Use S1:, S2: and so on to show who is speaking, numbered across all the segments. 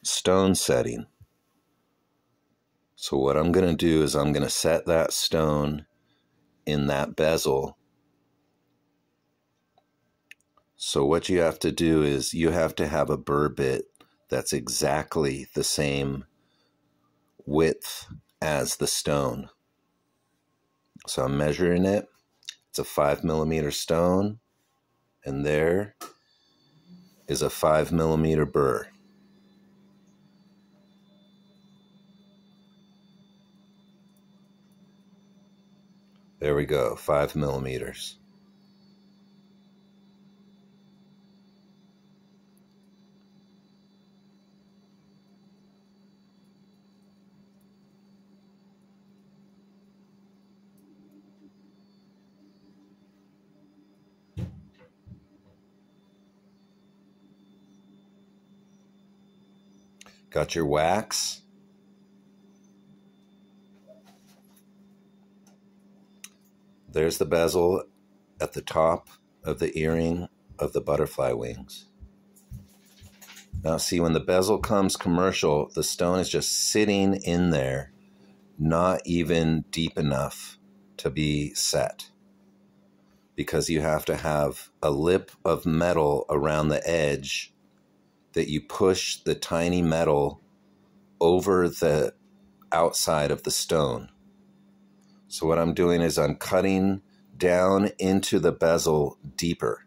S1: stone setting. So what I'm going to do is I'm going to set that stone in that bezel. So what you have to do is you have to have a burr bit that's exactly the same width as the stone. So I'm measuring it. It's a 5mm stone, and there is a 5mm burr. There we go, 5mm. Got your wax. There's the bezel at the top of the earring of the butterfly wings. Now see, when the bezel comes commercial, the stone is just sitting in there, not even deep enough to be set, because you have to have a lip of metal around the edge that you push the tiny metal over the outside of the stone. So what I'm doing is I'm cutting down into the bezel deeper.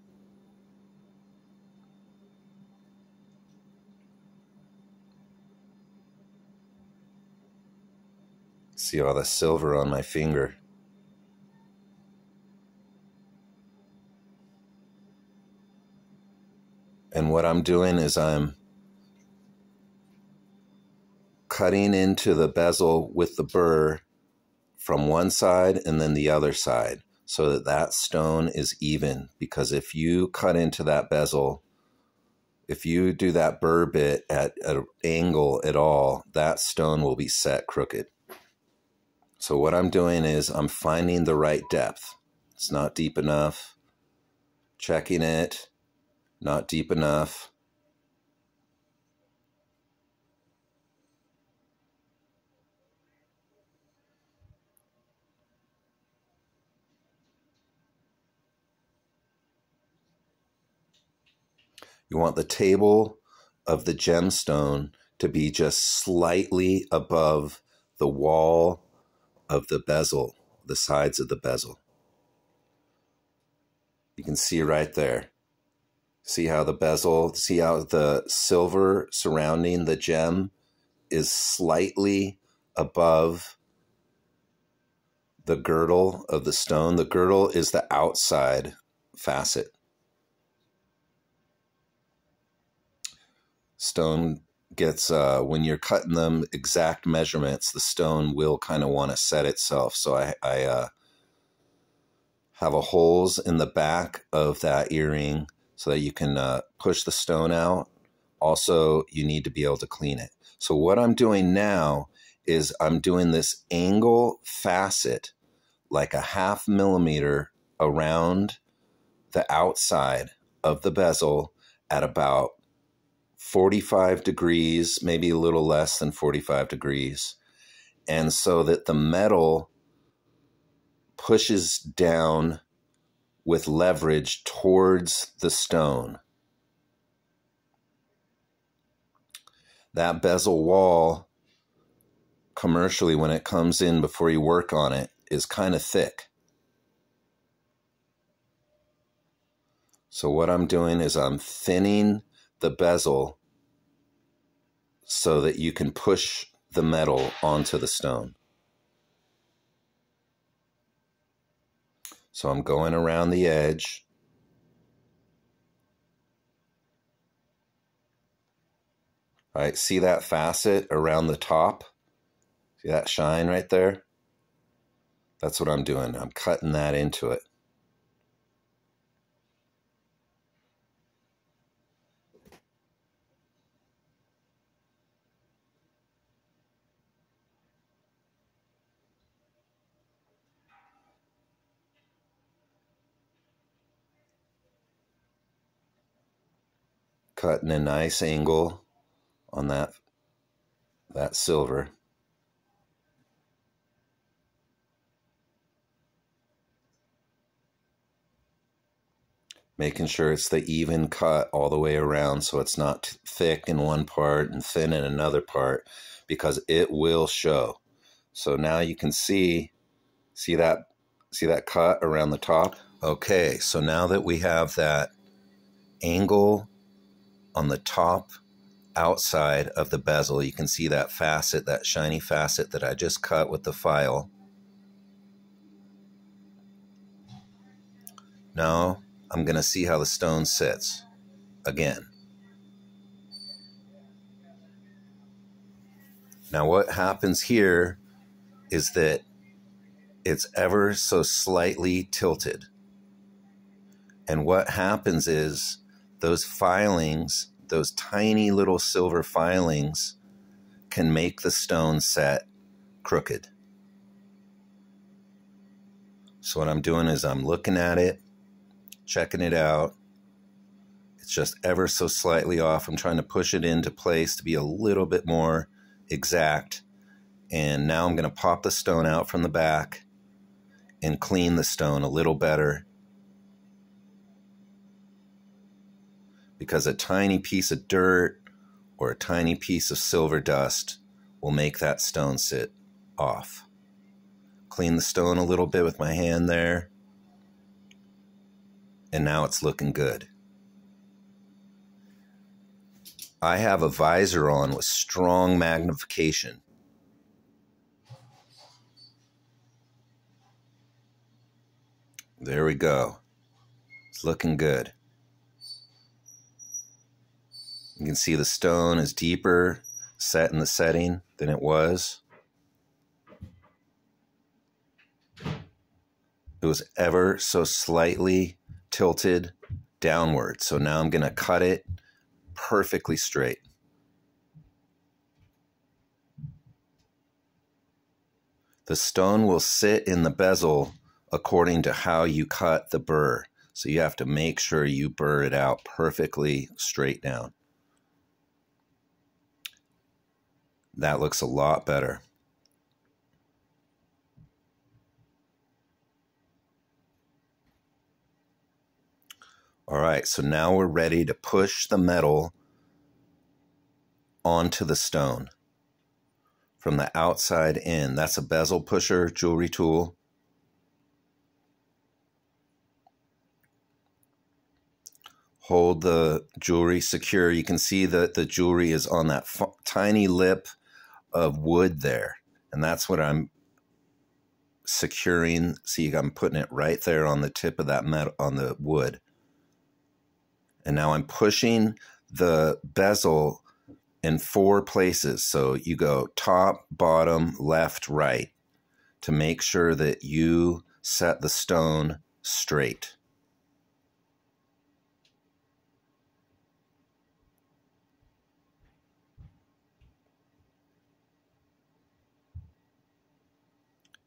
S1: See all the silver on my finger. And what I'm doing is I'm cutting into the bezel with the burr from one side and then the other side so that that stone is even. Because if you cut into that bezel, if you do that burr bit at an angle at all, that stone will be set crooked. So what I'm doing is I'm finding the right depth. It's not deep enough. Checking it. Not deep enough. You want the table of the gemstone to be just slightly above the wall of the bezel, the sides of the bezel. You can see right there. See how the bezel, see how the silver surrounding the gem is slightly above the girdle of the stone. The girdle is the outside facet. Stone gets, when you're cutting them exact measurements, the stone will kind of want to set itself. So I have a holes in the back of that earring so that you can push the stone out. Also, you need to be able to clean it. So what I'm doing now is I'm doing this angle facet like a 1/2 millimeter around the outside of the bezel at about 45 degrees, maybe a little less than 45 degrees. And so that the metal pushes down with leverage towards the stone. That bezel wall, commercially, when it comes in before you work on it, is kind of thick. So what I'm doing is I'm thinning the bezel so that you can push the metal onto the stone. So I'm going around the edge. All right, see that facet around the top? See that shine right there? That's what I'm doing. I'm cutting that into it. Cutting a nice angle on that that silver. Making sure it's the even cut all the way around so it's not thick in one part and thin in another part, because it will show. So now you can see that cut around the top? Okay, so now that we have that angle on the top outside of the bezel, you can see that facet, that shiny facet that I just cut with the file. Now I'm going to see how the stone sits again. Now what happens here is that it's ever so slightly tilted. And what happens is those filings, those tiny little silver filings, can make the stone set crooked. So what I'm doing is I'm looking at it, checking it out. It's just ever so slightly off. I'm trying to push it into place to be a little bit more exact. And now I'm going to pop the stone out from the back and clean the stone a little better, because a tiny piece of dirt or a tiny piece of silver dust will make that stone sit off. Clean the stone a little bit with my hand there, and now it's looking good. I have a visor on with strong magnification. There we go. It's looking good. You can see the stone is deeper set in the setting than it was. It was ever so slightly tilted downward. So now I'm going to cut it perfectly straight. The stone will sit in the bezel according to how you cut the burr. So you have to make sure you burr it out perfectly straight down. That looks a lot better. All right, so now we're ready to push the metal onto the stone from the outside in. That's a bezel pusher jewelry tool. Hold the jewelry secure. You can see that the jewelry is on that tiny lip of wood there, and that's what I'm securing. See, I'm putting it right there on the tip of that metal, on the wood. And now I'm pushing the bezel in 4 places. So you go top, bottom, left, right to make sure that you set the stone straight.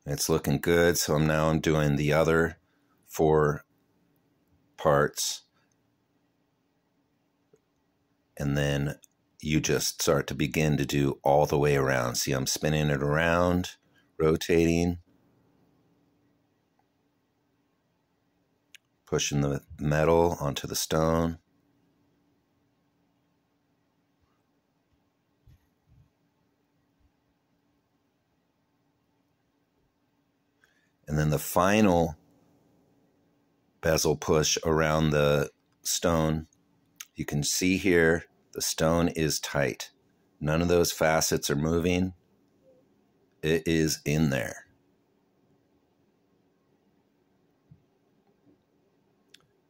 S1: It's looking good. So I'm doing the other 4 parts. And then you just start to begin to do all the way around. See, I'm spinning it around, rotating, pushing the metal onto the stone. And then the final bezel push around the stone, you can see here the stone is tight. None of those facets are moving. It is in there.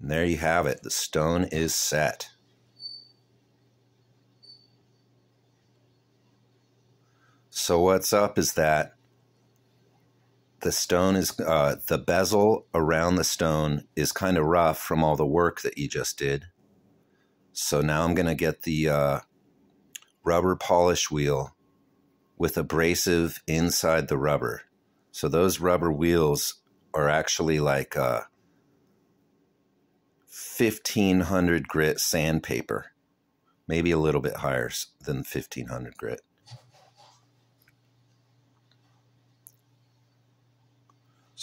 S1: And there you have it. The stone is set. So what's up is that the stone is, the bezel around the stone is kind of rough from all the work that you just did. So now I'm going to get the rubber polish wheel with abrasive inside the rubber. So those rubber wheels are actually like 1500 grit sandpaper, maybe a little bit higher than 1500 grit.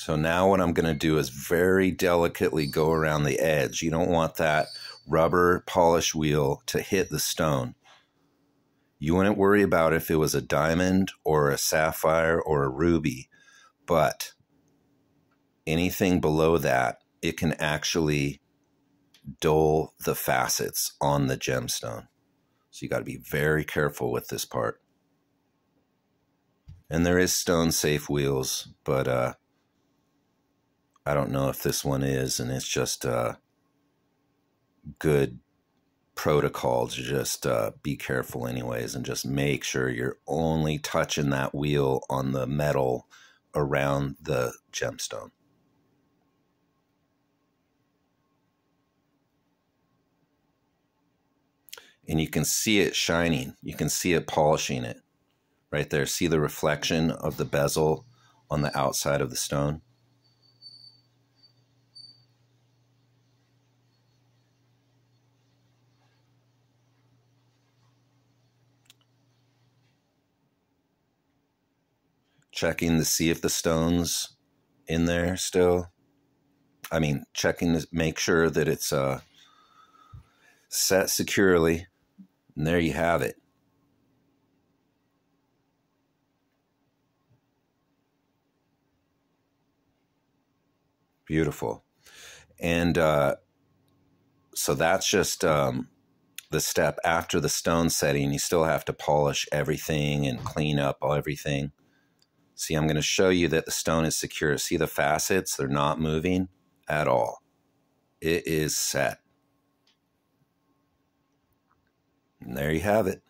S1: So now what I'm going to do is very delicately go around the edge. You don't want that rubber polish wheel to hit the stone. You wouldn't worry about if it was a diamond or a sapphire or a ruby, but anything below that, it can actually dull the facets on the gemstone. So you got to be very careful with this part. And there is stone safe wheels, but I don't know if this one is, and it's just good protocol to just be careful anyways, and just make sure you're only touching that wheel on the metal around the gemstone. And you can see it shining. You can see it polishing it right there. See the reflection of the bezel on the outside of the stone? Checking to see if the stone's in there still. I mean, checking to make sure that it's set securely. And there you have it. Beautiful. And so that's just the step after the stone setting. You still have to polish everything and clean up everything. See, I'm going to show you that the stone is secure. See the facets? They're not moving at all. It is set. And there you have it.